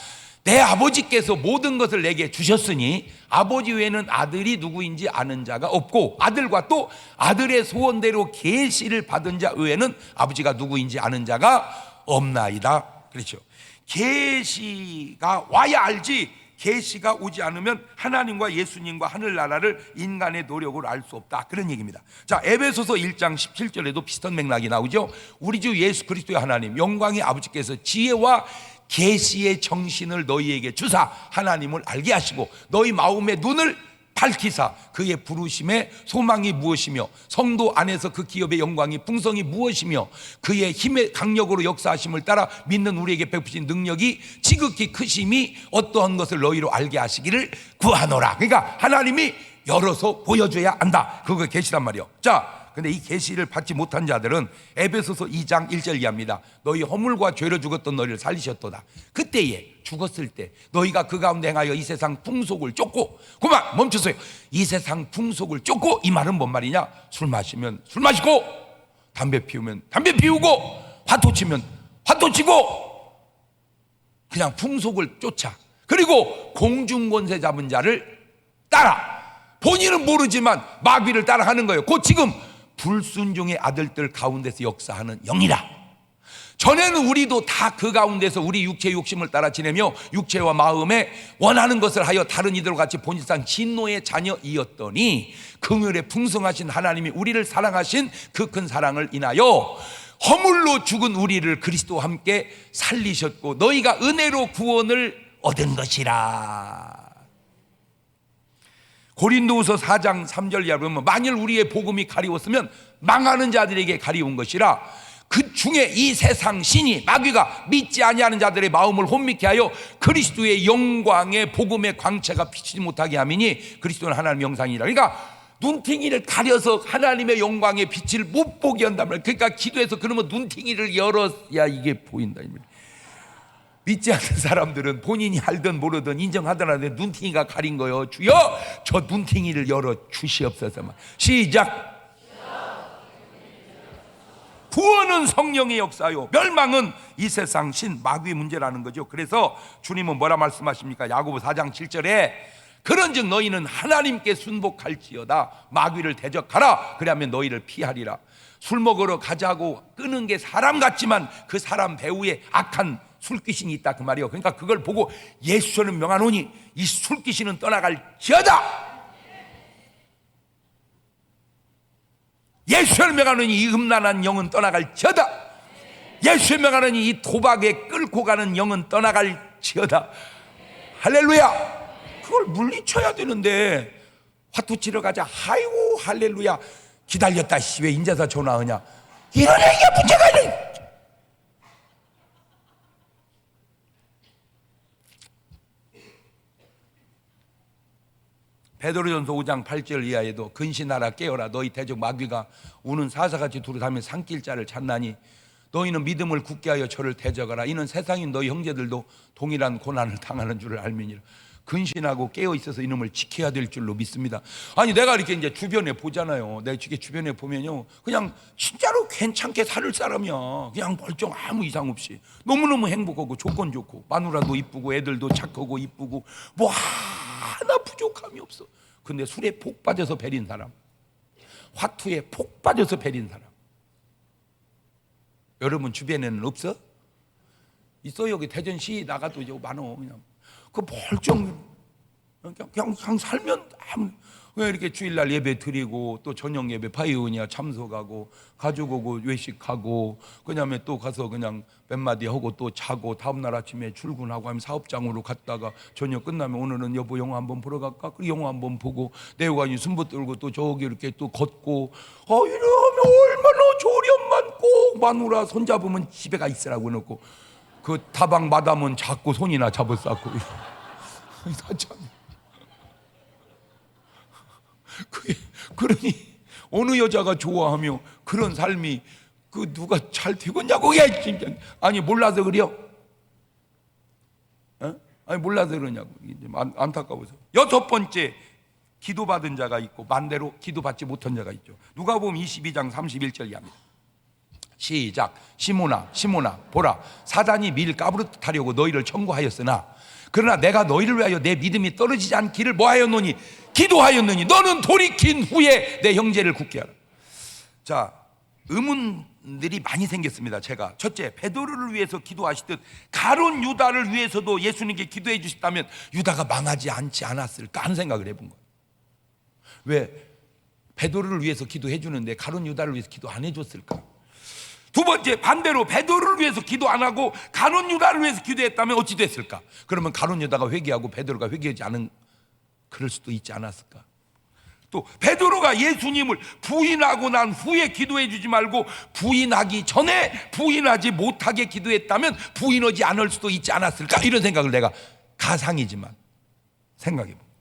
S1: 내 아버지께서 모든 것을 내게 주셨으니 아버지 외에는 아들이 누구인지 아는 자가 없고, 아들과 또 아들의 소원대로 계시를 받은 자 외에는 아버지가 누구인지 아는 자가 없나이다. 그렇죠. 계시가 와야 알지, 계시가 오지 않으면 하나님과 예수님과 하늘나라를 인간의 노력으로 알 수 없다, 그런 얘기입니다. 자, 에베소서 1장 17절에도 비슷한 맥락이 나오죠. 우리 주 예수 그리스도의 하나님 영광의 아버지께서 지혜와 계시의 정신을 너희에게 주사 하나님을 알게 하시고 너희 마음의 눈을 밝히사 그의 부르심의 소망이 무엇이며 성도 안에서 그 기업의 영광이 풍성이 무엇이며 그의 힘의 강력으로 역사하심을 따라 믿는 우리에게 베푸신 능력이 지극히 크심이 어떠한 것을 너희로 알게 하시기를 구하노라. 그러니까 하나님이 열어서 보여줘야 한다, 그거 계시란 말이요. 자, 근데 이 계시를 받지 못한 자들은 에베소서 2장 1절 이하입니다. 너희 허물과 죄로 죽었던 너희를 살리셨도다. 그때에 죽었을 때 너희가 그 가운데 행하여 이 세상 풍속을 쫓고, 그만 멈추세요. 이 세상 풍속을 쫓고, 이 말은 뭔 말이냐? 술 마시면 술 마시고, 담배 피우면 담배 피우고, 화투 치면 화투 치고, 그냥 풍속을 쫓아. 그리고 공중권세 잡은 자를 따라, 본인은 모르지만 마귀를 따라하는 거예요. 곧 지금 불순종의 아들들 가운데서 역사하는 영이다. 전에는 우리도 다 그 가운데서 우리 육체의 욕심을 따라 지내며 육체와 마음에 원하는 것을 하여 다른 이들과 같이 본질상 진노의 자녀이었더니 긍휼에 풍성하신 하나님이 우리를 사랑하신 그 큰 사랑을 인하여 허물로 죽은 우리를 그리스도와 함께 살리셨고 너희가 은혜로 구원을 얻은 것이라. 고린도후서 4장 3절 이하 보면 만일 우리의 복음이 가리웠으면 망하는 자들에게 가리운 것이라. 그 중에 이 세상 신이 마귀가 믿지 아니하는 자들의 마음을 혼미케 하여 그리스도의 영광의 복음의 광채가 비치지 못하게 함이니 그리스도는 하나님의 영상이라. 그러니까 눈팅이를 가려서 하나님의 영광의 빛을 못 보게 한단 말이에요. 그러니까 기도해서 그러면 눈팅이를 열어야 이게 보인다. 믿지 않는 사람들은 본인이 알든 모르든 인정하더라도 눈팅이가 가린 거예요. 주여 저 눈팅이를 열어 주시옵소서. 시작. 구원은 성령의 역사요, 멸망은 이 세상 신 마귀의 문제라는 거죠. 그래서 주님은 뭐라 말씀하십니까? 야고보 4장 7절에 그런즉 너희는 하나님께 순복할지어다 마귀를 대적하라 그리하면 너희를 피하리라. 술 먹으러 가자고 끄는 게 사람 같지만 그 사람 배후에 악한 술귀신이 있다, 그 말이요. 그러니까 그걸 보고 예수처럼 명하노니 이 술귀신은 떠나갈지어다. 예수를 명하느니 이 음란한 영은 떠나갈지어다. 예수를 명하느니 이 도박에 끌고 가는 영은 떠나갈지어다. 할렐루야. 그걸 물리쳐야 되는데 화투 치러 가자, 아이고 할렐루야, 기다렸다 씨 왜 인자사 전화하냐, 이런 얘기가 문제가 있는. 베드로전서 5장 8절 이하에도 근신하라 깨어라 너희 대적 마귀가 우는 사사같이 두루다니며 산길자를 찾나니 너희는 믿음을 굳게 하여 저를 대적하라. 이는 세상인 너희 형제들도 동일한 고난을 당하는 줄을 알미니라. 근신하고 깨어 있어서 이놈을 지켜야 될 줄로 믿습니다. 아니 내가 이렇게 이제 주변에 보잖아요. 내가 이렇게 주변에 보면요, 그냥 진짜로 괜찮게 살 사람이야. 그냥 멀쩡 아무 이상 없이 너무너무 행복하고 조건 좋고 마누라도 이쁘고 애들도 착하고 이쁘고 뭐 하나 부족함이 없어. 근데 술에 폭 빠져서 베린 사람, 화투에 폭 빠져서 베린 사람, 여러분 주변에는 없어? 있어. 여기 대전시 나가도 이제 많어. 그냥 그 멀쩡 그냥 살면 왜 이렇게 주일날 예배 드리고 또 저녁 예배 파이오니아 참석하고 가족 오고 외식하고 그다음에 또 가서 그냥 몇 마디 하고 또 자고 다음날 아침에 출근하고 하면 사업장으로 갔다가 저녁 끝나면 오늘은 여보 영화 한번 보러 갈까? 그 영화 한번 보고 내후관이 순부 들고 또 저기 이렇게 또 걷고 이러면 얼마나 조련만 꼭 마누라 손잡으면 집에 가 있으라고 해놓고 그 다방 마담은 자꾸 손이나 잡아싸고 그러니 어느 여자가 좋아하며 그런 삶이 그 누가 잘 되겠냐고. 야 진짜 아니 몰라서 그래요? 아니 몰라서 그러냐고. 안타까워서. 여섯 번째, 기도받은 자가 있고 반대로 기도받지 못한 자가 있죠. 누가복음 22장 31절 이하입니다. 시작. 시몬아 보라, 사단이 밀 까부르듯 하려고 너희를 청구하였으나 그러나 내가 너희를 위하여 내 믿음이 떨어지지 않기를 뭐하였노니? 기도하였느니 너는 돌이킨 후에 내 형제를 굳게 하라. 자, 의문들이 많이 생겼습니다. 제가 첫째, 베드로를 위해서 기도하시듯 가룟 유다를 위해서도 예수님께 기도해 주셨다면 유다가 망하지 않지 않았을까 하는 생각을 해본 거예요. 왜 베드로를 위해서 기도해 주는데 가룟 유다를 위해서 기도 안 해줬을까? 두 번째, 반대로 베드로를 위해서 기도 안 하고 가룟 유다를 위해서 기도했다면 어찌 됐을까? 그러면 가룟 유다가 회개하고 베드로가 회개하지 않은, 그럴 수도 있지 않았을까? 또 베드로가 예수님을 부인하고 난 후에 기도해 주지 말고 부인하기 전에 부인하지 못하게 기도했다면 부인하지 않을 수도 있지 않았을까? 이런 생각을 내가 가상이지만 생각해 봅니다.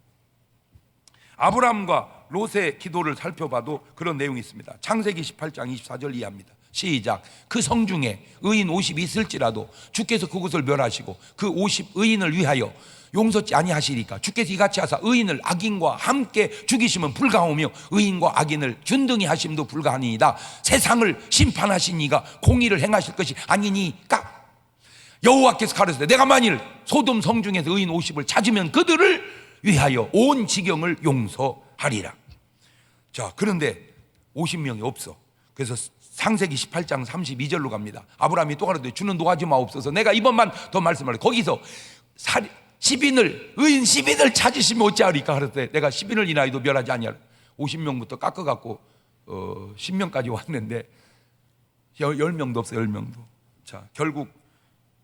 S1: 아브라함과 롯의 기도를 살펴봐도 그런 내용이 있습니다. 창세기 18장 24절 이하입니다. 시작. 그 성중에 의인 50이 있을지라도 주께서 그곳을 멸하시고 그 50 의인을 위하여 용서치 아니하시리까 주께서 이같이 하사 의인을 악인과 함께 죽이시면 불가하오며 의인과 악인을 균등히 하심도 불가하니이다. 세상을 심판하신 이가 공의를 행하실 것이 아니니까. 여호와께서 가르치되 내가 만일 소돔 성중에서 의인 50을 찾으면 그들을 위하여 온 지경을 용서하리라. 자, 그런데 50명이 없어. 그래서 창세기 18장 32절로 갑니다. 아브라함이 또 가로되 주는 노하지 마옵소서. 내가 이번만 더 말씀하려. 거기서 10인을 의인 10인을 찾으시면 어찌하리까 하랬대. 내가 10인을 인하여도 멸하지 아니하라. 50명부터 깎아갖고 10명까지 왔는데 10명도 없어요. 10명도. 자, 결국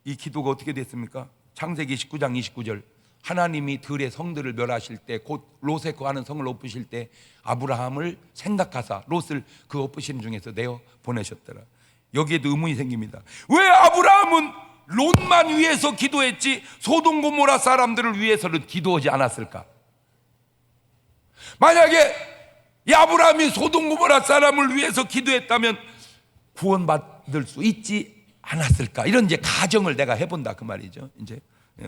S1: 이 기도가 어떻게 됐습니까? 창세기 19장 29절. 하나님이 들의 성들을 멸하실 때, 곧 롯에 거하는 성을 엎으실 때 아브라함을 생각하사 롯을 그 엎으시는 중에서 내어 보내셨더라. 여기에도 의문이 생깁니다. 왜 아브라함은 롯만 위해서 기도했지 소돔 고모라 사람들을 위해서는 기도하지 않았을까? 만약에 이 아브라함이 소돔 고모라 사람을 위해서 기도했다면 구원받을 수 있지 않았을까? 이런 이제 가정을 내가 해본다 그 말이죠. 이제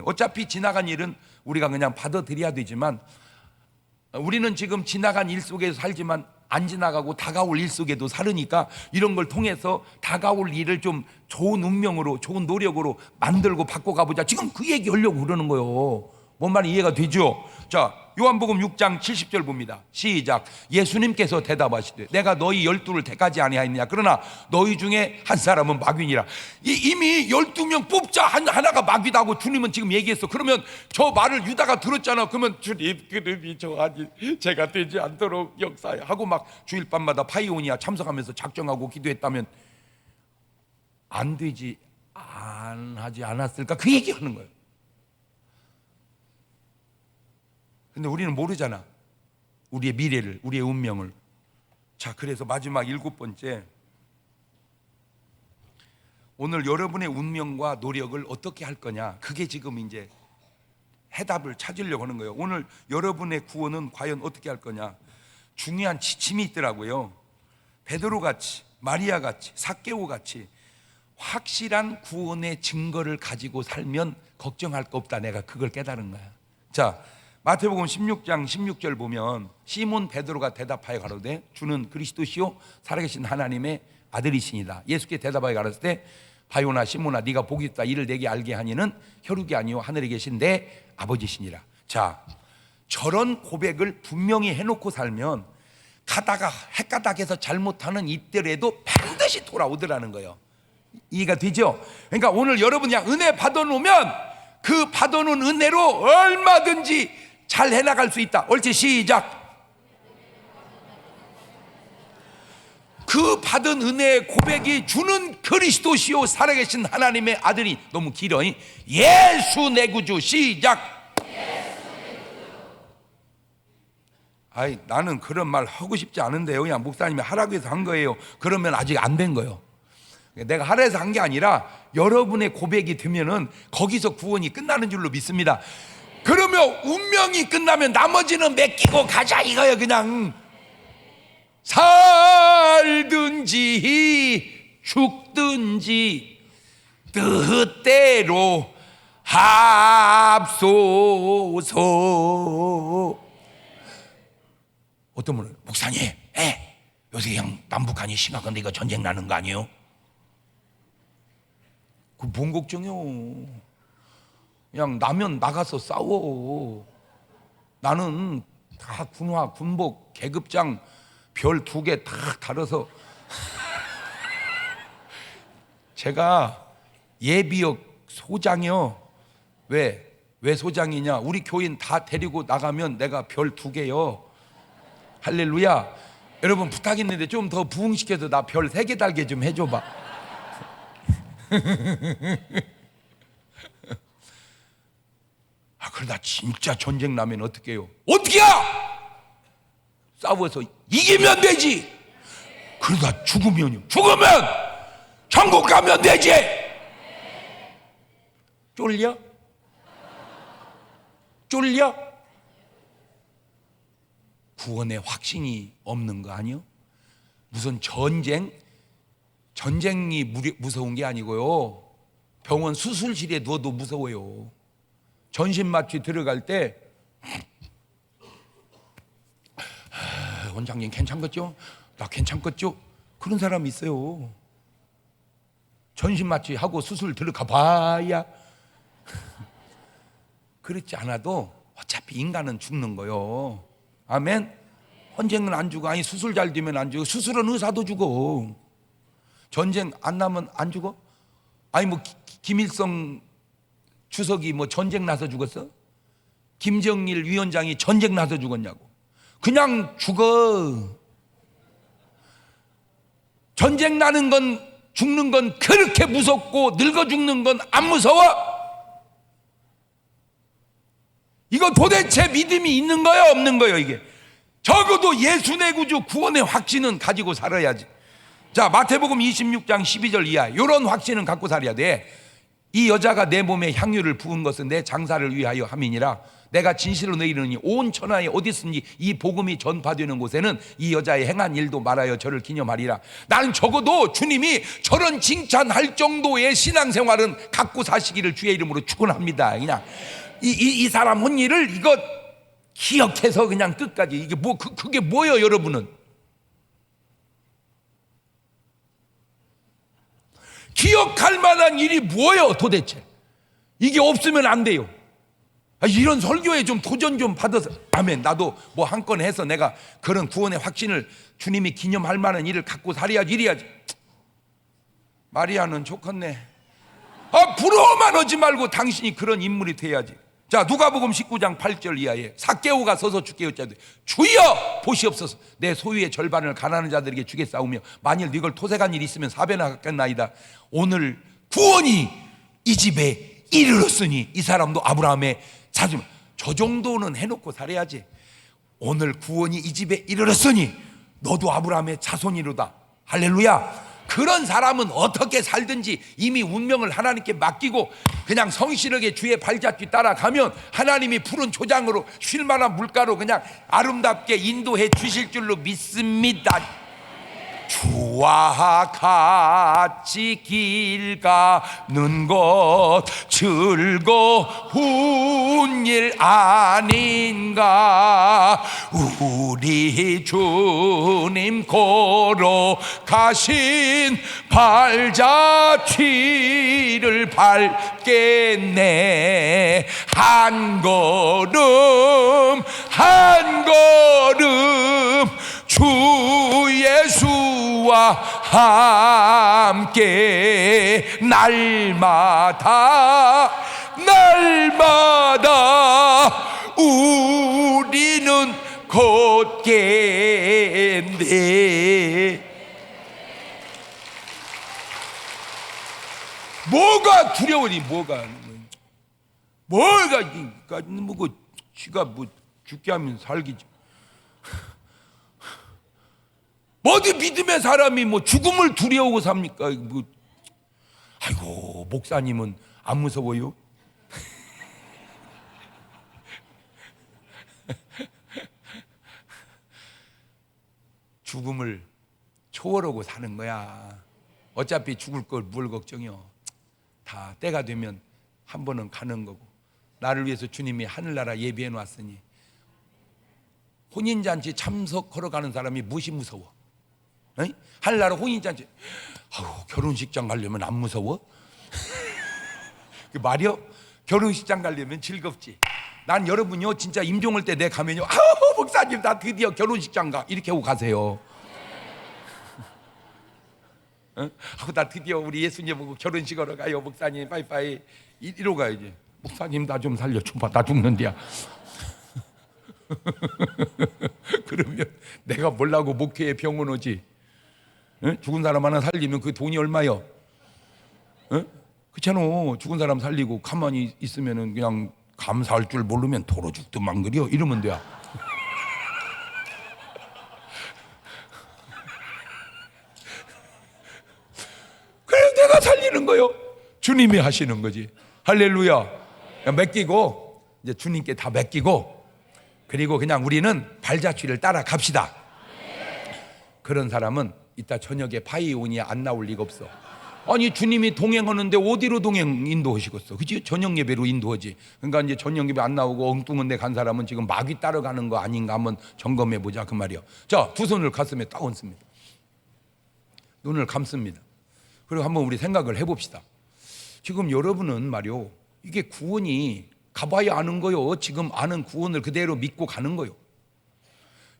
S1: 어차피 지나간 일은 우리가 그냥 받아들여야 되지만 우리는 지금 지나간 일 속에서 살지만 안 지나가고 다가올 일 속에도 살으니까 이런 걸 통해서 다가올 일을 좀 좋은 운명으로, 좋은 노력으로 만들고 바꿔가보자. 지금 그 얘기 하려고 그러는 거예요. 뭔 말이 이해가 되죠? 자, 요한복음 6장 70절 봅니다. 시작. 예수님께서 대답하시되 내가 너희 12를 택하지 아니하였느냐? 그러나 너희 중에 한 사람은 마귀니라. 이미 12명 뽑자 하나가 마귀다고 주님은 지금 얘기했어. 그러면 저 말을 유다가 들었잖아. 그러면 주님 그놈이 저 아니 제가 되지 않도록 역사해 하고 막 주일 밤마다 파이오니아 참석하면서 작정하고 기도했다면 안 되지 안 하지 않았을까? 그 얘기하는 거예요. 근데 우리는 모르잖아. 우리의 미래를, 우리의 운명을. 자, 그래서 마지막 7번째, 오늘 여러분의 운명과 노력을 어떻게 할 거냐, 그게 지금 이제 해답을 찾으려고 하는 거예요. 오늘 여러분의 구원은 과연 어떻게 할 거냐? 중요한 지침이 있더라고요. 베드로같이, 마리아같이, 삭개오같이 확실한 구원의 증거를 가지고 살면 걱정할 거 없다. 내가 그걸 깨달은 거야. 자, 마태복음 16장 16절 보면 시몬 베드로가 대답하여 가로되 주는 그리스도시요 살아계신 하나님의 아들이시니다. 예수께 대답하여 가로되 때 바요나 시몬아 네가 복이 있다. 이를 내게 알게 하니는 혈육이 아니요 하늘에 계신 내 아버지시니라. 자, 저런 고백을 분명히 해놓고 살면 가다가 헷가닥해서 잘못하는 이때라도 반드시 돌아오더라는 거예요. 이해가 되죠? 그러니까 오늘 여러분 그냥 은혜 받아놓으면 그 받아놓은 은혜로 얼마든지 잘 해나갈 수 있다. 옳지, 시작. 그 받은 은혜의 고백이 주는 그리스도시요 살아계신 하나님의 아들이, 너무 길어. 예수 내 구주, 시작. 아이, 나는 그런 말 하고 싶지 않은데요. 그냥 목사님이 하라고 해서 한 거예요. 그러면 아직 안 된 거예요. 내가 하라 해서 한 게 아니라 여러분의 고백이 되면은 거기서 구원이 끝나는 줄로 믿습니다. 그러면 운명이 끝나면 나머지는 맡기고 가자 이거예요. 그냥 살든지 죽든지 뜻대로 합소서. 어떤 분은 목사님, 요새 그냥 남북한이 심각한데 이거 전쟁 나는 거 아니에요? 그 뭔 걱정이요? 그냥 나면 나가서 싸워. 나는 다 군화, 군복, 계급장 별 2개 다 달아서 제가 예비역 소장이요. 왜 소장이냐? 우리 교인 다 데리고 나가면 내가 별 2개요. 할렐루야. 여러분 부탁 있는데 좀 더 부흥시켜서 나 별 3개 달게 좀 해줘봐. 그러다 진짜 전쟁 나면 어떻게 해요? 어떻게 해요? 싸워서 이기면 되지. 그러다 죽으면요? 죽으면 천국 가면 되지. 쫄려? 구원의 확신이 없는 거 아니요? 무슨 전쟁이 무서운 게 아니고요. 병원 수술실에 누워도 무서워요. 전신마취 들어갈 때 원장님 괜찮겠죠? 나 괜찮겠죠? 그런 사람이 있어요. 전신마취 하고 수술 들어가 봐야 그렇지 않아도 어차피 인간은 죽는 거요. 아멘. 전쟁은 안 죽어. 아니 수술 잘 되면 안 죽어. 수술은 의사도 죽어. 전쟁 안 나면 안 죽어? 아니 뭐 김일성 주석이 뭐 전쟁 나서 죽었어? 김정일 위원장이 전쟁 나서 죽었냐고. 그냥 죽어. 전쟁 나는 건, 죽는 건 그렇게 무섭고 늙어 죽는 건 안 무서워? 이거 도대체 믿음이 있는 거예요, 없는 거예요? 이게 적어도 예수 내 구주 구원의 확신은 가지고 살아야지. 자, 마태복음 26장 12절 이하 이런 확신은 갖고 살아야 돼. 이 여자가 내 몸에 향유를 부은 것은 내 장사를 위하여 함이니라. 내가 진실로 너희를 이르노니 온 천하에 어디든지 이 복음이 전파되는 곳에는 이 여자의 행한 일도 말하여 저를 기념하리라. 나는 적어도 주님이 저런 칭찬할 정도의 신앙생활은 갖고 사시기를 주의 이름으로 축원합니다. 그냥 이 사람 한 일을 이거 기억해서 그냥 끝까지. 이게 뭐 그게 뭐예요, 여러분은? 기억할 만한 일이 뭐예요, 도대체? 이게 없으면 안 돼요. 이런 설교에 좀 도전 좀 받아서, 아멘. 나도 뭐 한 건 해서 내가 그런 구원의 확신을 주님이 기념할 만한 일을 갖고 살아야지, 이래야지. 마리아는 좋겠네. 부러워만 하지 말고 당신이 그런 인물이 돼야지. 자, 누가복음 19장 8절 이하에 삭개오가 서서 주께 여짜되 주여 보시옵소서. 내 소유의 절반을 가난한 자들에게 주겠사오며 만일 네걸 토색한 일이 있으면 사배나 갚겠나이다. 오늘 구원이 이 집에 이르렀으니. 이 사람도 아브라함의 자손. 저 정도는 해놓고 살아야지. 오늘 구원이 이 집에 이르렀으니 너도 아브라함의 자손이로다. 할렐루야. 그런 사람은 어떻게 살든지 이미 운명을 하나님께 맡기고 그냥 성실하게 주의 발자취 따라가면 하나님이 푸른 초장으로 쉴만한 물가로 그냥 아름답게 인도해 주실 줄로 믿습니다. 주와 같이 길 가는 것 즐거운 일 아닌가. 우리 주님 걸어가신 발자취를 밟겠네. 한 걸음 한 걸음 주 예수와 함께 날마다 우리는 걷겠네. 뭐가 두려우니 뭐가 뭐 쥐가 뭐 죽게 하면 살기지. 어디 믿음의 사람이 뭐 죽음을 두려워하고 삽니까? 뭐. 아이고, 목사님은 안 무서워요? 죽음을 초월하고 사는 거야. 어차피 죽을 걸 뭘 걱정이요. 다 때가 되면 한 번은 가는 거고. 나를 위해서 주님이 하늘나라 예비해 놨으니 혼인잔치 참석하러 가는 사람이 무엇이 무서워? 에이? 하늘나라 혼인잔치, 결혼식장 가려면 안 무서워? 그 말이요? 결혼식장 가려면 즐겁지. 난 여러분요 진짜 임종할 때 내 가면요, 목사님 나 드디어 결혼식장 가 이렇게 하고 가세요. 나 드디어 우리 예수님 보고 결혼식하러 가요 목사님 빠이빠이 이러고 가야지. 목사님 나 좀 살려줘봐 나 죽는데야. 그러면 내가 몰라고 목회에 병원 오지. 죽은 사람 하나 살리면 그 돈이 얼마요? 그렇잖아. 죽은 사람 살리고 가만히 있으면 그냥 감사할 줄 모르면 도로 죽더만 그려 이러면 돼야. 그래서 내가 살리는 거요. 주님이 하시는 거지. 할렐루야. 맡기고 이제 주님께 다 맡기고 그리고 그냥 우리는 발자취를 따라 갑시다. 그런 사람은 이따 저녁에 파이오니에 안 나올 리가 없어. 아니 주님이 동행하는데 어디로 동행 인도하시겠어? 그치? 저녁 예배로 인도하지. 그러니까 이제 저녁 예배 안 나오고 엉뚱한 데 간 사람은 지금 마귀 따라가는 거 아닌가 한번 점검해 보자 그 말이요. 자, 두 손을 가슴에 딱 얹습니다. 눈을 감습니다. 그리고 한번 우리 생각을 해봅시다. 지금 여러분은 말이요, 이게 구원이 가봐야 아는 거요. 지금 아는 구원을 그대로 믿고 가는 거요.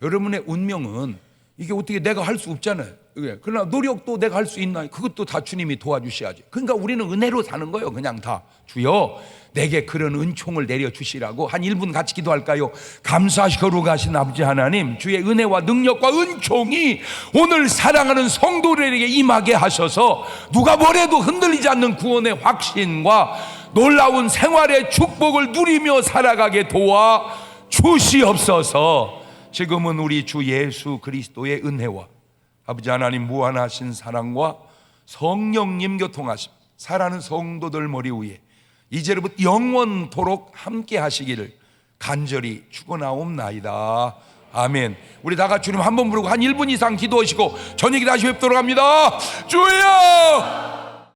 S1: 여러분의 운명은 이게 어떻게 내가 할 수 없잖아요. 그러나 노력도 내가 할 수 있나? 그것도 다 주님이 도와주셔야지. 그러니까 우리는 은혜로 사는 거예요. 그냥 다 주여 내게 그런 은총을 내려주시라고 한 1분 같이 기도할까요? 감사하시고 가신 아버지 하나님, 주의 은혜와 능력과 은총이 오늘 사랑하는 성도들에게 임하게 하셔서 누가 뭐래도 흔들리지 않는 구원의 확신과 놀라운 생활의 축복을 누리며 살아가게 도와 주시옵소서. 지금은 우리 주 예수 그리스도의 은혜와 아버지 하나님 무한하신 사랑과 성령님 교통하심, 사랑하는 성도들 머리 위에 이제부터 영원토록 함께 하시기를 간절히 축원하옵나이다. 아멘. 우리 다 같이 주님 한 번 부르고 한 1분 이상 기도하시고 저녁에 다시 뵙도록 합니다. 주여!